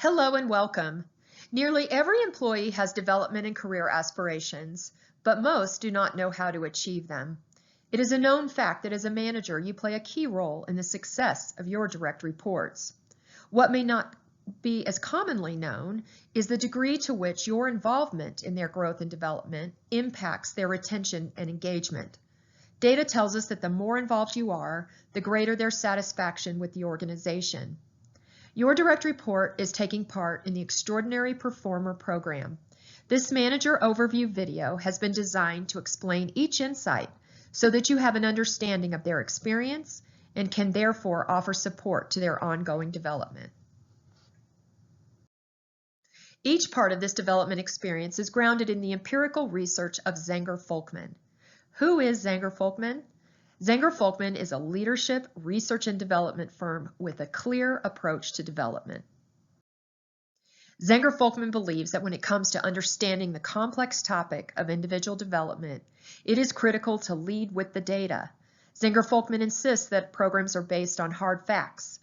Hello and welcome. Nearly every employee has development and career aspirations, but most do not know how to achieve them. It is a known fact that as a manager, you play a key role in the success of your direct reports. What may not be as commonly known is the degree to which your involvement in their growth and development impacts their retention and engagement. Data tells us that the more involved you are, the greater their satisfaction with the organization. Your direct report is taking part in the Extraordinary Performer Program. This manager overview video has been designed to explain each insight so that you have an understanding of their experience and can therefore offer support to their ongoing development. Each part of this development experience is grounded in the empirical research of Zenger-Folkman. Who is Zenger-Folkman? Zenger-Folkman is a leadership, research, and development firm with a clear approach to development. Zenger-Folkman believes that when it comes to understanding the complex topic of individual development, it is critical to lead with the data. Zenger-Folkman insists that programs are based on hard facts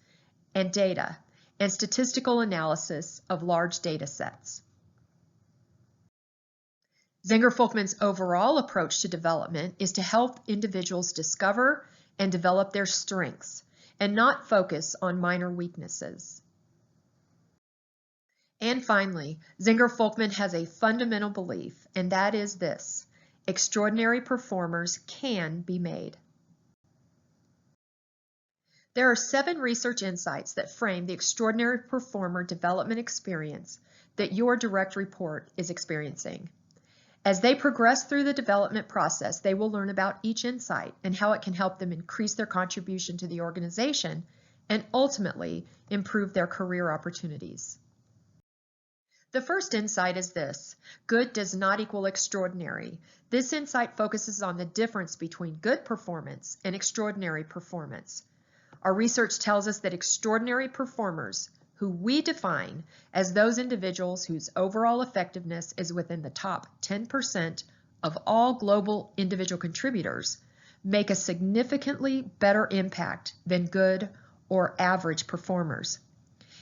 and data and statistical analysis of large data sets. Zenger-Folkman's overall approach to development is to help individuals discover and develop their strengths and not focus on minor weaknesses. And finally, Zenger-Folkman has a fundamental belief, and that is this: extraordinary performers can be made. There are 7 research insights that frame the extraordinary performer development experience that your direct report is experiencing. As they progress through the development process, they will learn about each insight and how it can help them increase their contribution to the organization and ultimately improve their career opportunities. The first insight is this: good does not equal extraordinary. This insight focuses on the difference between good performance and extraordinary performance. Our research tells us that extraordinary performers, who we define as those individuals whose overall effectiveness is within the top 10% of all global individual contributors, make a significantly better impact than good or average performers.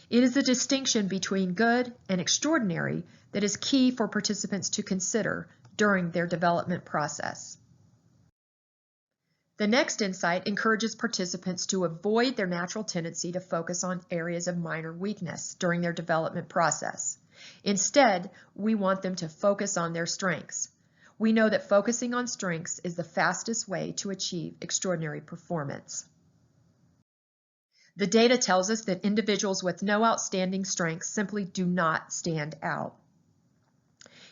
It is the distinction between good and extraordinary that is key for participants to consider during their development process. The next insight encourages participants to avoid their natural tendency to focus on areas of minor weakness during their development process. Instead, we want them to focus on their strengths. We know that focusing on strengths is the fastest way to achieve extraordinary performance. The data tells us that individuals with no outstanding strengths simply do not stand out.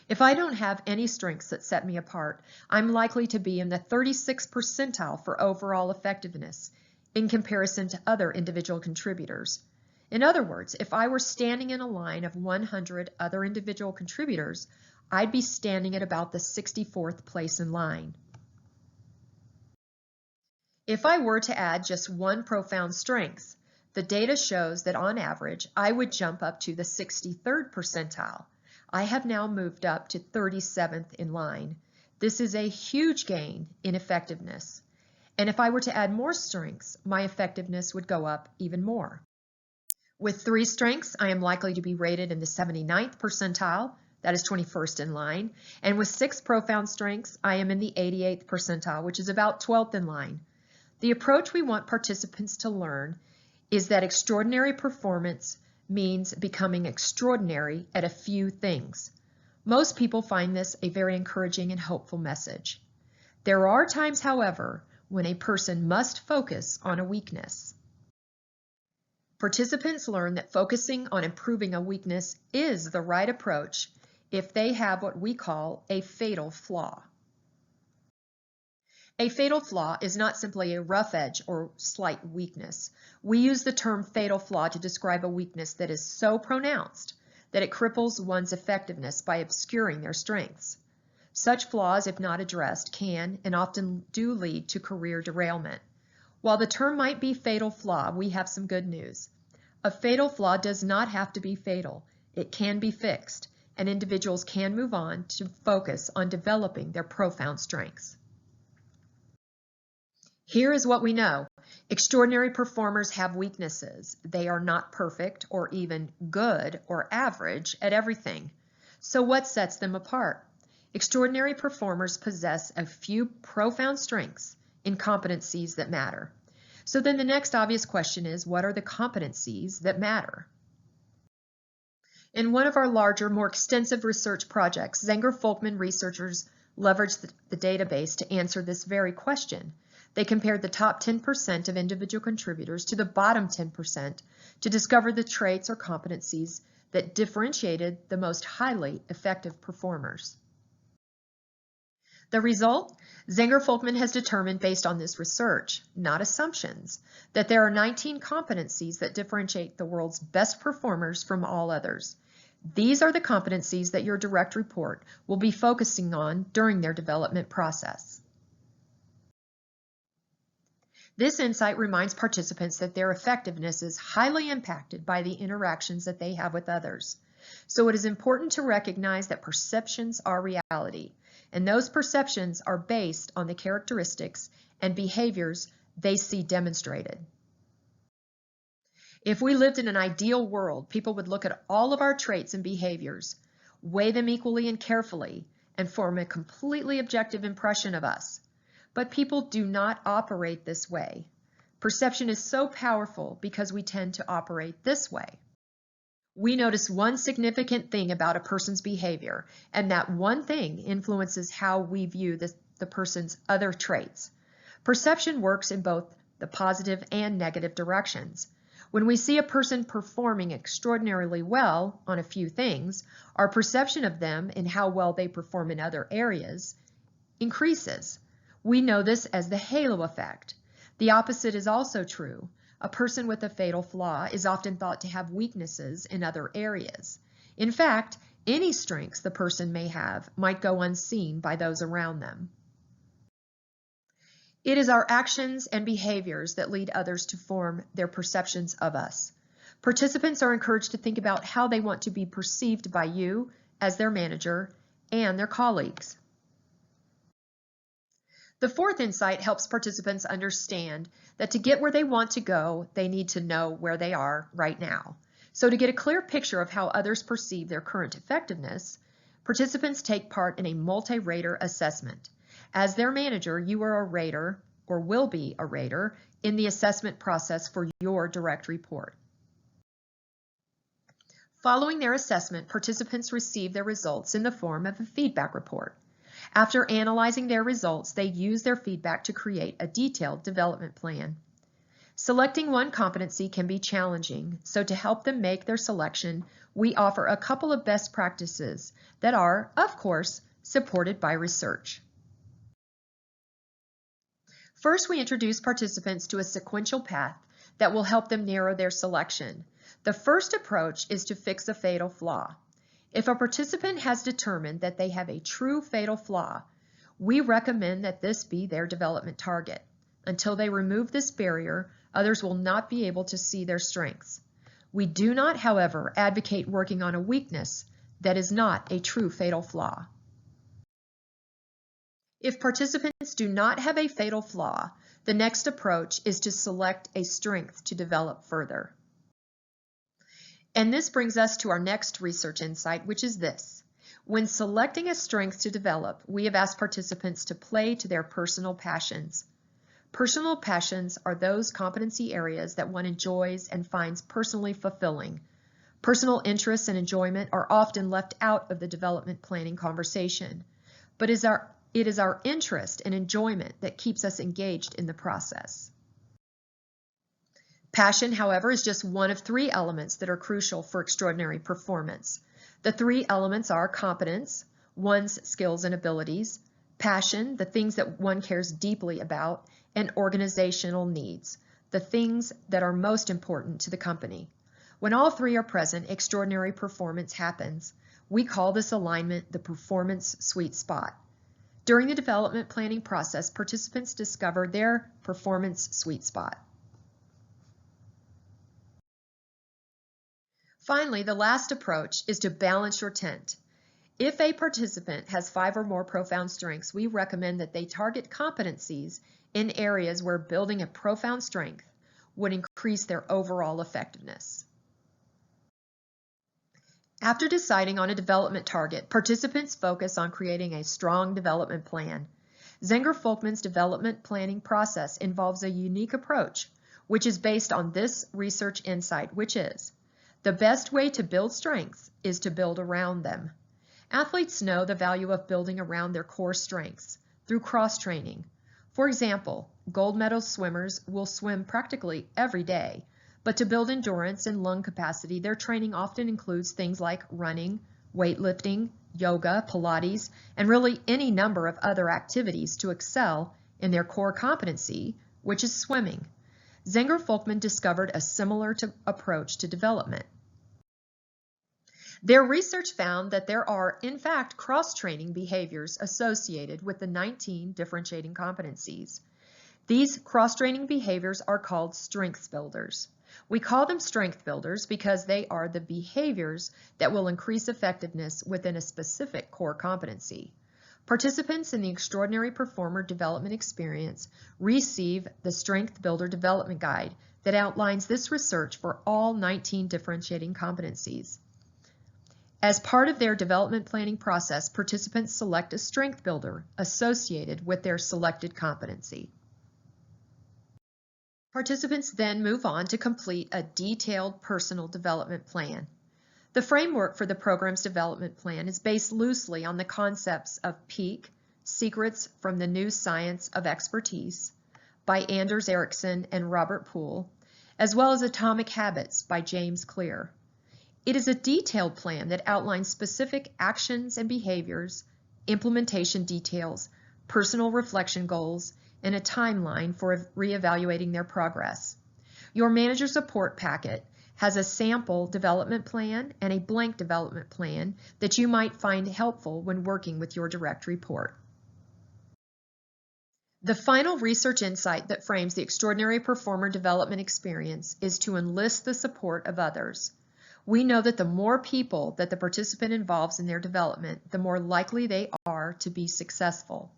If I don't have any strengths that set me apart, I'm likely to be in the 36th percentile for overall effectiveness in comparison to other individual contributors. In other words, if I were standing in a line of 100 other individual contributors, I'd be standing at about the 64th place in line. If I were to add just one profound strength, the data shows that on average, I would jump up to the 63rd percentile. I have now moved up to 37th in line. This is a huge gain in effectiveness. And if I were to add more strengths, my effectiveness would go up even more. With 3 strengths, I am likely to be rated in the 79th percentile, that is 21st in line. And with 6 profound strengths, I am in the 88th percentile, which is about 12th in line. The approach we want participants to learn is that extraordinary performance means becoming extraordinary at a few things. Most people find this a very encouraging and hopeful message. There are times, however, when a person must focus on a weakness. Participants learn that focusing on improving a weakness is the right approach if they have what we call a fatal flaw. A fatal flaw is not simply a rough edge or slight weakness. We use the term fatal flaw to describe a weakness that is so pronounced that it cripples one's effectiveness by obscuring their strengths. Such flaws, if not addressed, can and often do lead to career derailment. While the term might be fatal flaw, we have some good news. A fatal flaw does not have to be fatal. It can be fixed, and individuals can move on to focus on developing their profound strengths. Here is what we know. Extraordinary performers have weaknesses. They are not perfect or even good or average at everything. So what sets them apart? Extraordinary performers possess a few profound strengths in competencies that matter. So then the next obvious question is, what are the competencies that matter? In one of our larger, more extensive research projects, Zenger-Folkman researchers leveraged the database to answer this very question. They compared the top 10% of individual contributors to the bottom 10% to discover the traits or competencies that differentiated the most highly effective performers. The result? Zenger-Folkman has determined, based on this research, not assumptions, that there are 19 competencies that differentiate the world's best performers from all others. These are the competencies that your direct report will be focusing on during their development process. This insight reminds participants that their effectiveness is highly impacted by the interactions that they have with others. So it is important to recognize that perceptions are reality, and those perceptions are based on the characteristics and behaviors they see demonstrated. If we lived in an ideal world, people would look at all of our traits and behaviors, weigh them equally and carefully, and form a completely objective impression of us. But people do not operate this way. Perception is so powerful because we tend to operate this way. We notice one significant thing about a person's behavior, and that one thing influences how we view the person's other traits. Perception works in both the positive and negative directions. When we see a person performing extraordinarily well on a few things, our perception of them and how well they perform in other areas increases. We know this as the halo effect. The opposite is also true. A person with a fatal flaw is often thought to have weaknesses in other areas. In fact, any strengths the person may have might go unseen by those around them. It is our actions and behaviors that lead others to form their perceptions of us. Participants are encouraged to think about how they want to be perceived by you as their manager and their colleagues. The fourth insight helps participants understand that to get where they want to go, they need to know where they are right now. So to get a clear picture of how others perceive their current effectiveness, participants take part in a multi-rater assessment. As their manager, you are a rater, or will be a rater, in the assessment process for your direct report. Following their assessment, participants receive their results in the form of a feedback report. After analyzing their results, they use their feedback to create a detailed development plan. Selecting one competency can be challenging, so to help them make their selection, we offer a couple of best practices that are, of course, supported by research. First, we introduce participants to a sequential path that will help them narrow their selection. The first approach is to fix a fatal flaw. If a participant has determined that they have a true fatal flaw, we recommend that this be their development target. Until they remove this barrier, others will not be able to see their strengths. We do not, however, advocate working on a weakness that is not a true fatal flaw. If participants do not have a fatal flaw, the next approach is to select a strength to develop further. And this brings us to our next research insight, which is this. When selecting a strength to develop, we have asked participants to play to their personal passions. Personal passions are those competency areas that one enjoys and finds personally fulfilling. Personal interests and enjoyment are often left out of the development planning conversation, but it is our interest and enjoyment that keeps us engaged in the process. Passion, however, is just one of three elements that are crucial for extraordinary performance. The three elements are competence, one's skills and abilities, passion, the things that one cares deeply about, and organizational needs, the things that are most important to the company. When all three are present, extraordinary performance happens. We call this alignment the performance sweet spot. During the development planning process, participants discover their performance sweet spot. Finally, the last approach is to balance your tent. If a participant has 5 or more profound strengths, we recommend that they target competencies in areas where building a profound strength would increase their overall effectiveness. After deciding on a development target, participants focus on creating a strong development plan. Zenger-Folkman's development planning process involves a unique approach, which is based on this research insight, which is, the best way to build strengths is to build around them. Athletes know the value of building around their core strengths through cross-training. For example, gold medal swimmers will swim practically every day, but to build endurance and lung capacity, their training often includes things like running, weightlifting, yoga, Pilates, and really any number of other activities to excel in their core competency, which is swimming. Zenger-Folkman discovered a similar approach to development. Their research found that there are, in fact, cross-training behaviors associated with the 19 differentiating competencies. These cross-training behaviors are called strengths builders. We call them strength builders because they are the behaviors that will increase effectiveness within a specific core competency. Participants in the Extraordinary Performer Development Experience receive the Strength Builder Development Guide that outlines this research for all 19 differentiating competencies. As part of their development planning process, participants select a strength builder associated with their selected competency. Participants then move on to complete a detailed personal development plan. The framework for the program's development plan is based loosely on the concepts of PEAK, Secrets from the New Science of Expertise, by Anders Ericsson and Robert Poole, as well as Atomic Habits by James Clear. It is a detailed plan that outlines specific actions and behaviors, implementation details, personal reflection goals, and a timeline for reevaluating their progress. Your manager support packet has a sample development plan and a blank development plan that you might find helpful when working with your direct report. The final research insight that frames the Extraordinary Performer Development Experience is to enlist the support of others. We know that the more people that the participant involves in their development, the more likely they are to be successful.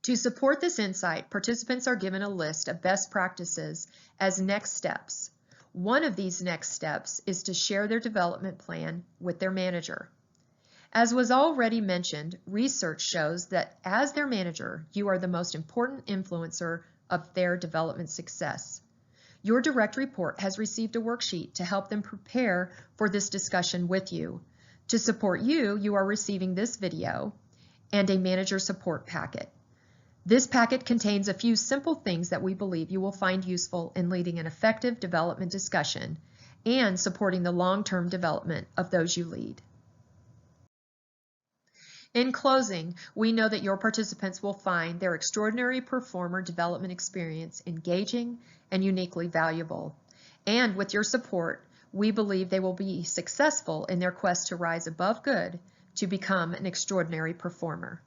To support this insight, participants are given a list of best practices as next steps. One of these next steps is to share their development plan with their manager. As was already mentioned, research shows that as their manager, you are the most important influencer of their development success. Your direct report has received a worksheet to help them prepare for this discussion with you. To support you, you are receiving this video and a manager support packet. This packet contains a few simple things that we believe you will find useful in leading an effective development discussion and supporting the long-term development of those you lead. In closing, we know that your participants will find their Extraordinary Performer Development Experience engaging and uniquely valuable. And with your support, we believe they will be successful in their quest to rise above good to become an extraordinary performer.